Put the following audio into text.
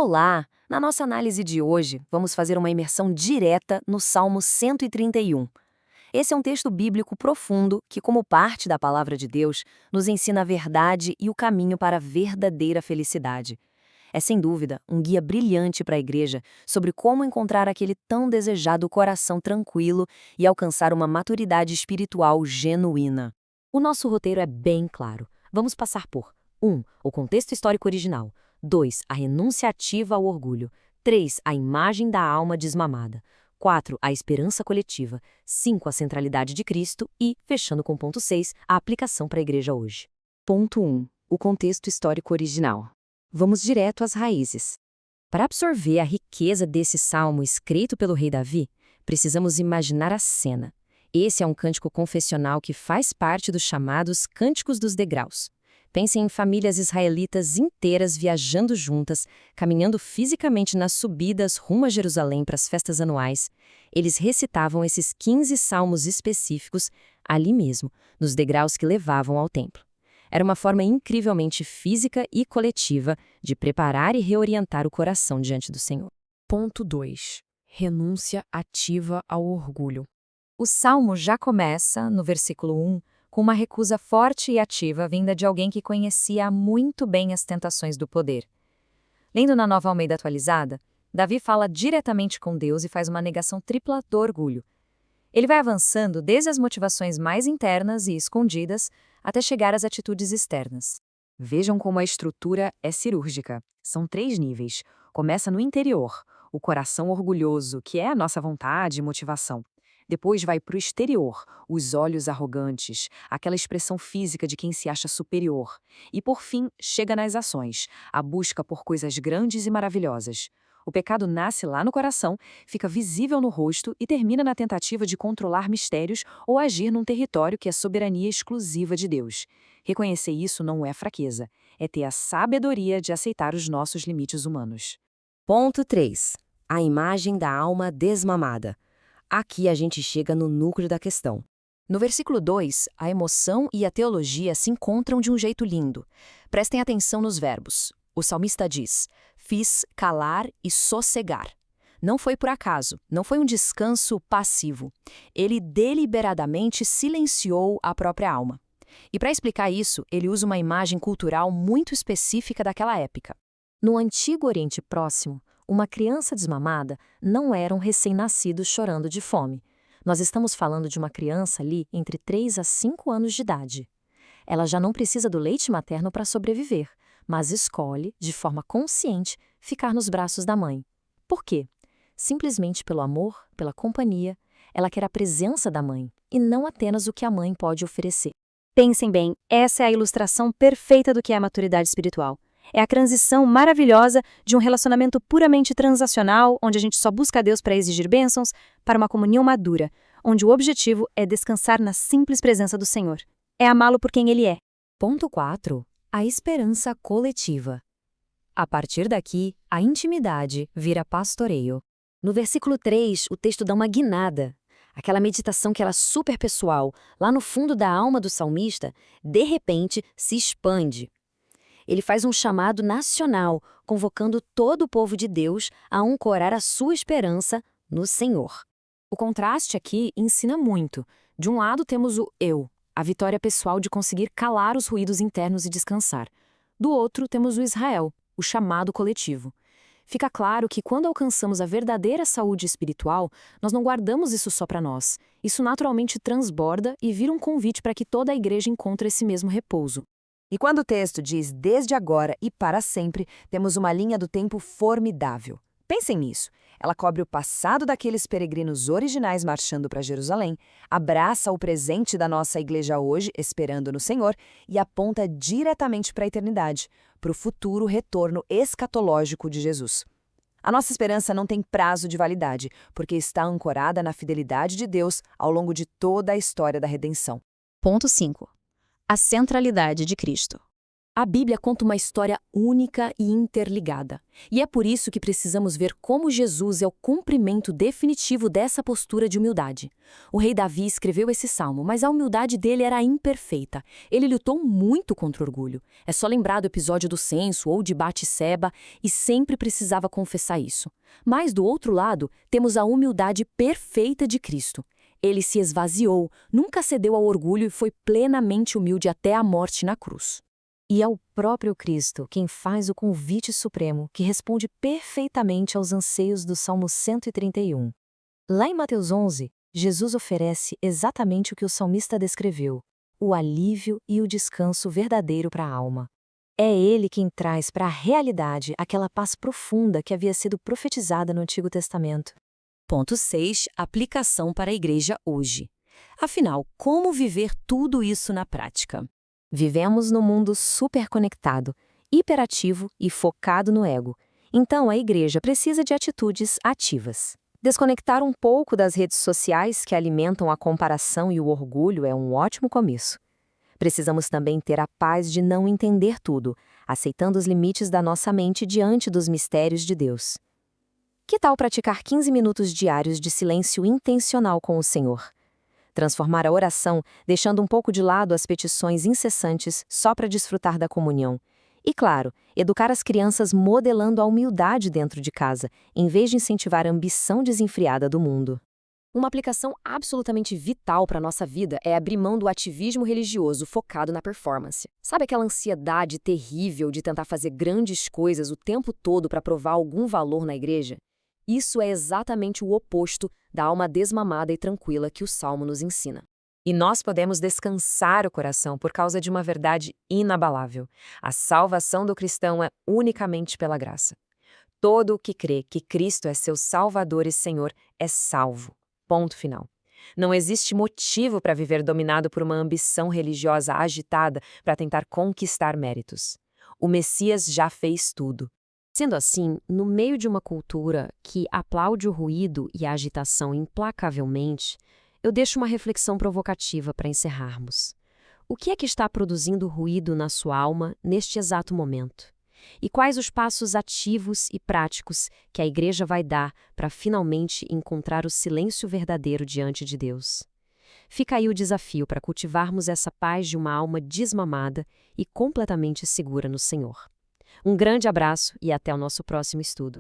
Olá! Na nossa análise de hoje, vamos fazer uma imersão direta no Salmo 131. Esse é um texto bíblico profundo que, como parte da palavra de Deus, nos ensina a verdade e o caminho para a verdadeira felicidade. É, sem dúvida, um guia brilhante para a igreja sobre como encontrar aquele tão desejado coração tranquilo e alcançar uma maturidade espiritual genuína. O nosso roteiro é bem claro. Vamos passar por 1. O contexto histórico original. 2. A renúncia ativa ao orgulho. 3. A imagem da alma desmamada. 4. A esperança coletiva. 5. A centralidade de Cristo. E, fechando com ponto 6, a aplicação para a igreja hoje. Ponto 1. O contexto histórico original. Vamos direto às raízes. Para absorver a riqueza desse salmo escrito pelo rei Davi, precisamos imaginar a cena. Esse é um cântico confessional que faz parte dos chamados Cânticos dos Degraus. Pensem em famílias israelitas inteiras viajando juntas, caminhando fisicamente nas subidas rumo a Jerusalém para as festas anuais. Eles recitavam esses 15 salmos específicos ali mesmo, nos degraus que levavam ao templo. Era uma forma incrivelmente física e coletiva de preparar e reorientar o coração diante do Senhor. Ponto 2. Renúncia ativa ao orgulho. O salmo já começa, no versículo 1, com uma recusa forte e ativa vinda de alguém que conhecia muito bem as tentações do poder. Lendo na Nova Almeida Atualizada, Davi fala diretamente com Deus e faz uma negação tripla do orgulho. Ele vai avançando desde as motivações mais internas e escondidas até chegar às atitudes externas. Vejam como a estrutura é cirúrgica. São 3 níveis. Começa no interior, o coração orgulhoso, que é a nossa vontade e motivação. Depois vai para o exterior, os olhos arrogantes, aquela expressão física de quem se acha superior. E, por fim, chega nas ações, a busca por coisas grandes e maravilhosas. O pecado nasce lá no coração, fica visível no rosto e termina na tentativa de controlar mistérios ou agir num território que é soberania exclusiva de Deus. Reconhecer isso não é fraqueza, é ter a sabedoria de aceitar os nossos limites humanos. Ponto 3. A imagem da alma desmamada. Aqui a gente chega no núcleo da questão. No versículo 2, a emoção e a teologia se encontram de um jeito lindo. Prestem atenção nos verbos. O salmista diz: fiz calar e sossegar. Não foi por acaso, não foi um descanso passivo. Ele deliberadamente silenciou a própria alma. E para explicar isso, ele usa uma imagem cultural muito específica daquela época. No Antigo Oriente Próximo, uma criança desmamada não era um recém-nascido chorando de fome. Nós estamos falando de uma criança ali entre 3 a 5 anos de idade. Ela já não precisa do leite materno para sobreviver, mas escolhe, de forma consciente, ficar nos braços da mãe. Por quê? Simplesmente pelo amor, pela companhia, ela quer a presença da mãe, e não apenas o que a mãe pode oferecer. Pensem bem, essa é a ilustração perfeita do que é a maturidade espiritual. É a transição maravilhosa de um relacionamento puramente transacional, onde a gente só busca a Deus para exigir bênçãos, para uma comunhão madura, onde o objetivo é descansar na simples presença do Senhor. É amá-lo por quem Ele é. Ponto 4. A esperança coletiva. A partir daqui, a intimidade vira pastoreio. No versículo 3, o texto dá uma guinada. Aquela meditação que era super pessoal, lá no fundo da alma do salmista, de repente se expande. Ele faz um chamado nacional, convocando todo o povo de Deus a ancorar a sua esperança no Senhor. O contraste aqui ensina muito. De um lado temos o eu, a vitória pessoal de conseguir calar os ruídos internos e descansar. Do outro temos o Israel, o chamado coletivo. Fica claro que quando alcançamos a verdadeira saúde espiritual, nós não guardamos isso só para nós. Isso naturalmente transborda e vira um convite para que toda a igreja encontre esse mesmo repouso. E quando o texto diz desde agora e para sempre, temos uma linha do tempo formidável. Pensem nisso. Ela cobre o passado daqueles peregrinos originais marchando para Jerusalém, abraça o presente da nossa igreja hoje, esperando no Senhor, e aponta diretamente para a eternidade, para o futuro retorno escatológico de Jesus. A nossa esperança não tem prazo de validade, porque está ancorada na fidelidade de Deus ao longo de toda a história da redenção. Ponto 5. A centralidade de Cristo. A Bíblia conta uma história única e interligada. E é por isso que precisamos ver como Jesus é o cumprimento definitivo dessa postura de humildade. O rei Davi escreveu esse salmo, mas a humildade dele era imperfeita. Ele lutou muito contra o orgulho. É só lembrar do episódio do censo ou de Batseba e sempre precisava confessar isso. Mas, do outro lado, temos a humildade perfeita de Cristo. Ele se esvaziou, nunca cedeu ao orgulho e foi plenamente humilde até a morte na cruz. E é o próprio Cristo quem faz o convite supremo que responde perfeitamente aos anseios do Salmo 131. Lá em Mateus 11, Jesus oferece exatamente o que o salmista descreveu, o alívio e o descanso verdadeiro para a alma. É Ele quem traz para a realidade aquela paz profunda que havia sido profetizada no Antigo Testamento. Ponto 6. Aplicação para a igreja hoje. Afinal, como viver tudo isso na prática? Vivemos num mundo superconectado, hiperativo e focado no ego. Então, a igreja precisa de atitudes ativas. Desconectar um pouco das redes sociais que alimentam a comparação e o orgulho é um ótimo começo. Precisamos também ter a paz de não entender tudo, aceitando os limites da nossa mente diante dos mistérios de Deus. Que tal praticar 15 minutos diários de silêncio intencional com o Senhor? Transformar a oração, deixando um pouco de lado as petições incessantes só para desfrutar da comunhão. E, claro, educar as crianças modelando a humildade dentro de casa, em vez de incentivar a ambição desenfreada do mundo. Uma aplicação absolutamente vital para a nossa vida é abrir mão do ativismo religioso focado na performance. Sabe aquela ansiedade terrível de tentar fazer grandes coisas o tempo todo para provar algum valor na igreja? Isso é exatamente o oposto da alma desmamada e tranquila que o Salmo nos ensina. E nós podemos descansar o coração por causa de uma verdade inabalável. A salvação do cristão é unicamente pela graça. Todo o que crê que Cristo é seu Salvador e Senhor é salvo. Ponto final. Não existe motivo para viver dominado por uma ambição religiosa agitada para tentar conquistar méritos. O Messias já fez tudo. Sendo assim, no meio de uma cultura que aplaude o ruído e a agitação implacavelmente, eu deixo uma reflexão provocativa para encerrarmos. O que é que está produzindo ruído na sua alma neste exato momento? E quais os passos ativos e práticos que a igreja vai dar para finalmente encontrar o silêncio verdadeiro diante de Deus? Fica aí o desafio para cultivarmos essa paz de uma alma desmamada e completamente segura no Senhor. Um grande abraço e até o nosso próximo estudo.